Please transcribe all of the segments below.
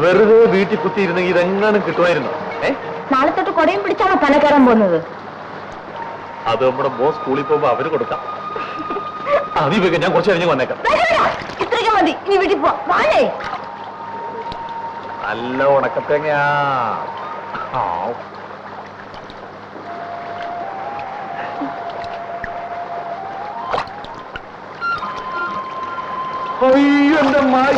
വെറുതെ വീട്ടിൽ കുത്തിയിരുന്നെങ്കിൽ ഇതെങ്ങാനും കിട്ടുമായിരുന്നു. നാളെ തൊട്ട് കൊടയും പിടിച്ചാണോ തല കയറാൻ പോകുന്നത്? അത് നമ്മുടെ ബോസ് സ്കൂളിൽ പോകുമ്പോ അവര് കൊടുക്കാം. അതിപ്പോ ഞാൻ കുറച്ച് കഴിഞ്ഞ് വന്നേക്കാം. ഇത്രയ്ക്ക് മതി, ഇനി വീട്ടിൽ പോവാനേ. നല്ല ഉണക്കത്തേങ്ങയാ. അയ്യോ എന്റെ മായ.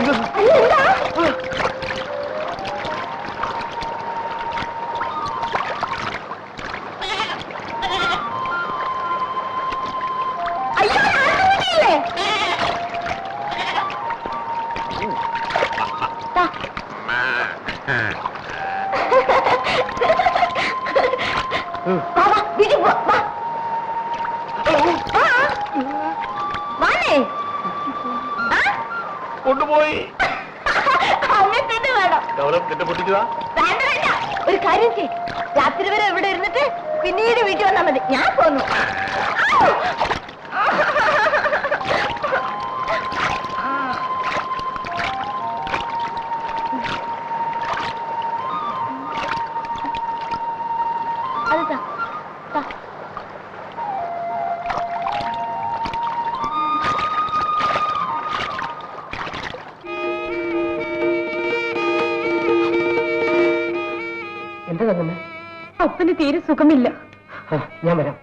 കൊണ്ടുപോയി ഒരു കാര്യം ചെയ്, രാത്രി വരെ ഇവിടെ ഇരുന്നിട്ട് പിന്നീട് വീട്ടിൽ വന്നാൽ മതി. ഞാൻ പോന്നു. എന്താ തന്നെ? അപ്പന് തീരെ സുഖമില്ല. ഞാൻ വരാം.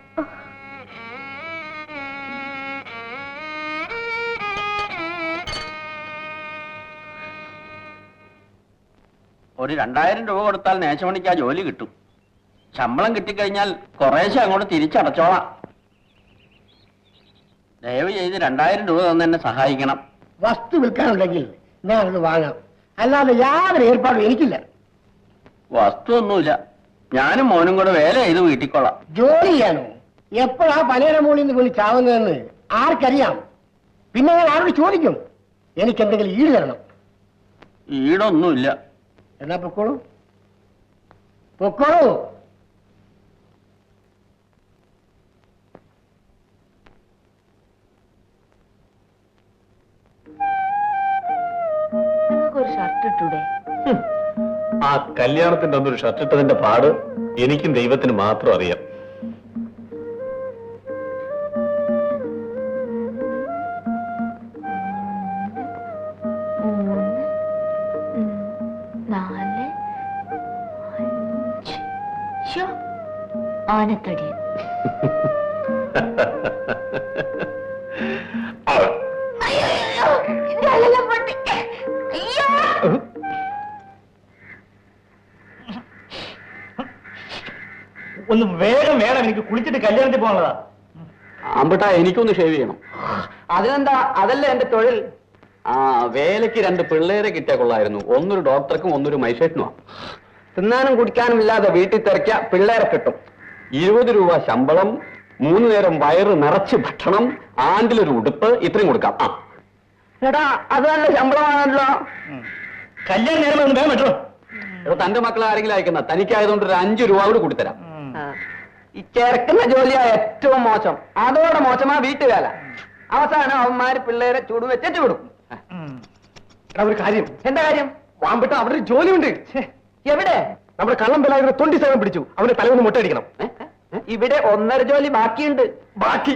ഒരു 2000 രൂപ കൊടുത്താൽ നേശമണിക്ക് ആ ജോലി കിട്ടും. ശമ്പളം കിട്ടിക്കഴിഞ്ഞാൽ കുറേശ്ശെ അങ്ങോട്ട് തിരിച്ചടച്ചോളാം. ദയവ് ചെയ്ത് 2000 രൂപ തന്നെ എന്നെ സഹായിക്കണം. വസ്തു വിൽക്കാനുണ്ടെങ്കിൽ ഞാനത് വാങ്ങാം, അല്ലാതെ യാതൊരു ഏർപ്പാടും എനിക്കില്ല. വസ്തു ഒന്നുമില്ല, ഞാനും മോനും കൂടെ വേല ചെയ്ത് വീട്ടിക്കൊള്ളാം. ജോലി ചെയ്യാനോ? എപ്പോഴാ പനയുടെ മുകളിൽ നിന്ന് പോയി ചാവുന്നതെന്ന് ആർക്കറിയാം? പിന്നെ ഞാൻ ആരോട് ചോദിക്കും? എനിക്ക് എന്തെങ്കിലും ഈട് തരണം. ഈടൊന്നുമില്ല. എന്നാ പൊക്കോളൂ, പൊക്കോളൂ. നിങ്ങൾക്കൊരു ഷർട്ട് ഇട്ടൂടെ? ആ കല്യാണത്തിന്റെ അന്നൊരു ഷർട്ട് ഇട്ടതിന്റെ പാട് എനിക്കും ദൈവത്തിന് മാത്രം അറിയാം. ആനത്തടി. ഒന്ന് വേഗം വേണം, എനിക്ക് കുളിച്ചിട്ട് കല്യാണത്തിൽ പോകാനുള്ളതാ. അമ്പട്ടാ, എനിക്കൊന്ന് ഷേവ് ചെയ്യണം. അതിനെന്താ, അതല്ലേ എന്റെ തൊഴിൽ. ആ വേലയ്ക്ക് 2 പിള്ളേരെ കിട്ടിയാ കൊള്ളായിരുന്നു. ഒന്നൊരു ഡോക്ടർക്കും ഒന്നൊരു മൈസേഷനുമാണ്. തിന്നാനും കുടിക്കാനും ഇല്ലാതെ വീട്ടിൽ തിരക്കിയ പിള്ളേരെ കിട്ടും. 20 രൂപ ശമ്പളം, 3 നേരം വയറ് നിറച്ച് ഭക്ഷണം, ആണ്ടിലൊരു ഉടുപ്പ്, ഇത്രയും കൊടുക്കാം. ആ എടാ, അത് നല്ല ശമ്പളമാണല്ലോ. കല്യാണം നേരം വേഗം പറ്റുമോ? തന്റെ മക്കളെ ആരെങ്കിലും അയക്കുന്ന, തനിക്കായതുകൊണ്ട് ഒരു 5 രൂപ കൂടി കൂട്ടിത്തരാം. ഈ ചേർക്കുന്ന ജോലിയാ ഏറ്റവും മോശം. അതോടെ മോശമാ വീട്ടുവേല. അവസാനം അവന്മാര് പിള്ളേരെ ചൂട് വെച്ചു വിടും. ഒരു കാര്യം. എന്താ കാര്യം? വാമ്പിട്ട അവിടെ ഒരു ജോലിയുണ്ട്. എവിടെ? നമ്മുടെ കള്ളം പിള്ളേരെ 27 പിടിച്ചു. അവന് തലവൊന്ന് മുട്ടയടിക്കണം. ഇവിടെ 1.5 ജോലി ബാക്കിയുണ്ട്. ബാക്കി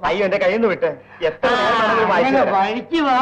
അയ്യോ, എന്റെ കയ്യിൽ നിന്ന് വിട്ട്. എത്ര വഴിക്ക് വാ.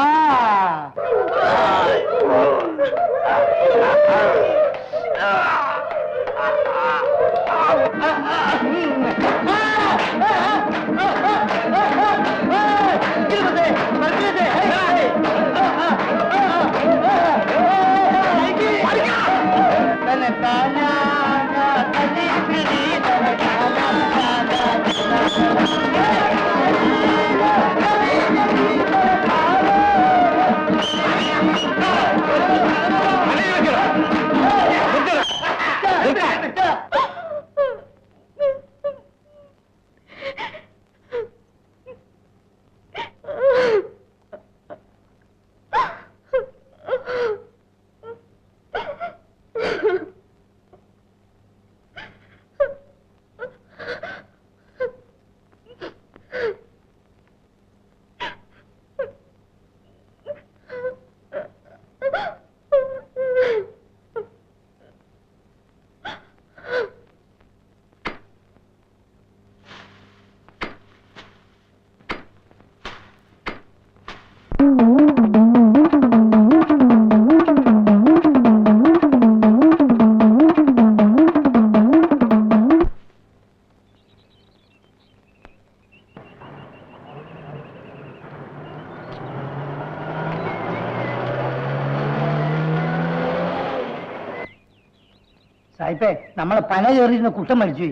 സായിപ്പേ നമ്മളെ പന കയറിയിരുന്ന കുട്ടം മരിച്ചു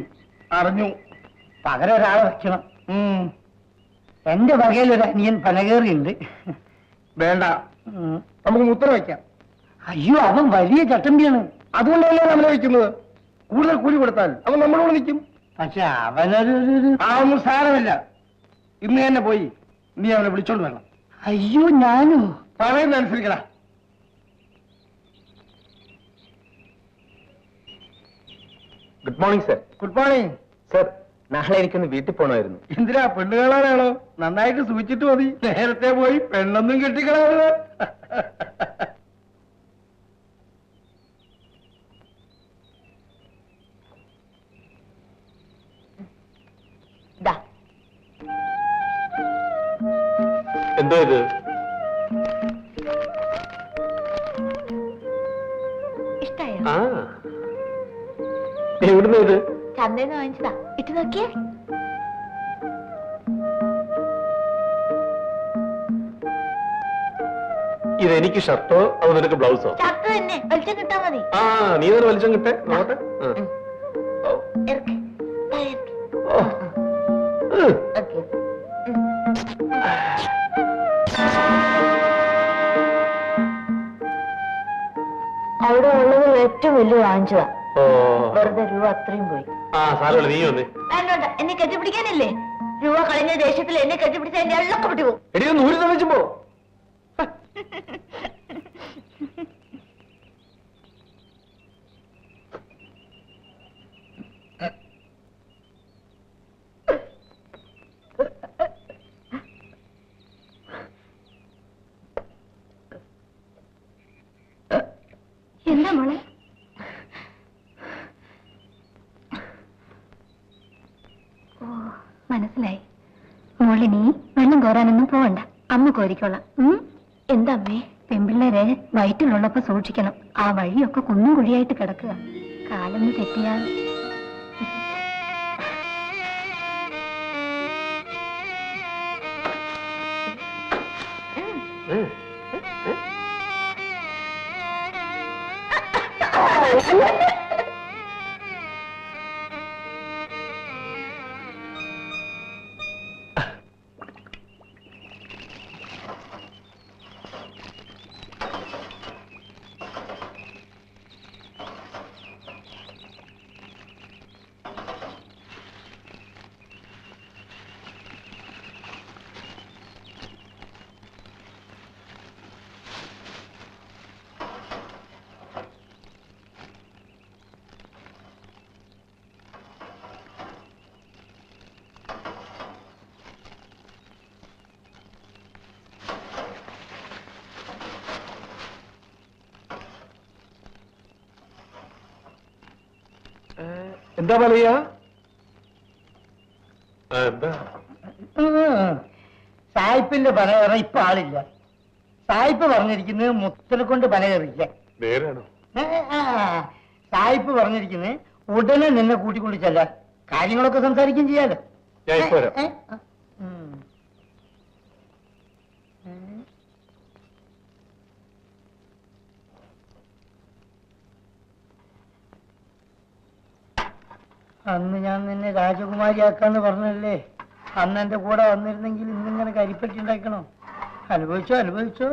അറിഞ്ഞു. പകരം ഒരാളെ വെക്കണം. എന്റെ വകയിൽ ഒരു അനിയൻ പന കയറിയുണ്ട്. വേണ്ട, നമുക്ക് മുത്തറ വയ്ക്കാം. അയ്യോ, അവൻ വലിയ ചട്ടമ്പിയാണ്. അതുകൊണ്ടല്ലേ നമ്മളെ വയ്ക്കുന്നത്. കൂടുതൽ കൂലി കൊടുത്താൽ അവൻ നമ്മളോട് നിൽക്കും. പക്ഷെ അവനൊരു അതൊന്നും സാരമില്ല. ഇന്ന് തന്നെ പോയി നീ അവനെ വിളിച്ചോണ്ട് വരണം. അയ്യോ, ഞാനോ? പറയുന്ന അനുസരിക്കടാ. Good morning sir. Good morning sir, നാളെ എനിക്കൊന്ന് വീട്ടിൽ പോകണമായിരുന്നു. എന്തിനാ? പെണ്ണ് കാണാനാണോ? നന്നായിട്ട് സൂചിച്ചിട്ട് മതി. നേരത്തെ പോയി പെണ്ണൊന്നും കെട്ടിക്കളാറ്. എന്തോ ഇത്? ഇഷ്ടായോ? ആ, എവിടുന്ന ഇത്? ചന്തന്ന് വാങ്ങിച്ചതാ. ഇട്ട് നോക്കിയേ. ഇതെനിക്ക് ഷർട്ടോ അതോ നിനക്ക് ബ്ലൗസോ? ഷർട്ട് തന്നെ. വെളിച്ചം കിട്ടാ മതി. ആ, നീ തന്നെ വലിച്ചം കിട്ടെ. നോട്ടെ. ഇറക്ക്. ദാ ഇറക്ക്. ഓക്കേ. അവിടെ ഉള്ളത് ഏറ്റവും വലിയ വാങ്ങിച്ചതാ. വെറുതെ രൂപ അത്രയും പോയി. ആ, സാരമില്ല, നീ വന്നേ. വേണ്ട, എന്നെ കെട്ടിപ്പിടിക്കാനില്ലേ? രൂപ കളഞ്ഞ ദേഷ്യത്തിൽ എന്നെ കെട്ടിപ്പിടിച്ച എന്റെ എള്ളൊക്കെ വിട്ടു പോകും. എടി, ഒന്ന് ഊരി തളിച്ചു പോ. എന്താ മോളെ? ഓ, മനസ്സിലായി. മോളിനി വെള്ളം കോരാനൊന്നും പോവണ്ട, അമ്മ കോരിക്കോളാം. എന്താ അമ്മേ? പെൺപിള്ളേരെ വയറ്റിലുള്ളപ്പോ സൂക്ഷിക്കണം. ആ വഴിയൊക്കെ കുന്നും കുഴിയായിട്ട് കിടക്കുക. കാലൊന്ന് തെറ്റിയാൽ. എന്താ പറയാ? എന്താ? സായിപ്പിന്റെ പന കയറാൻ ഇപ്പൊ ആളില്ല. സായിപ്പ് പറഞ്ഞിരിക്കുന്നത് മുത്തനെ കൊണ്ട് പന കയറില്ല. നേരാണോ? സായിപ്പ് പറഞ്ഞിരിക്കുന്നത് ഉടനെ നിന്നെ കൂട്ടിക്കൊണ്ട് ചെല്ലാൻ. കാര്യങ്ങളൊക്കെ സംസാരിക്കുകയും ചെയ്യാലോ. ഞാൻ ഇപ്പൊ വരാം. അന്ന് ഞാൻ നിന്നെ രാജകുമാരിയാക്കാന്ന് പറഞ്ഞല്ലേ? അന്ന് എന്റെ കൂടെ വന്നിരുന്നെങ്കിൽ ഇന്നിങ്ങനെ കരിപ്പറ്റി ഉണ്ടാക്കണോ? അനുഭവിച്ചോ.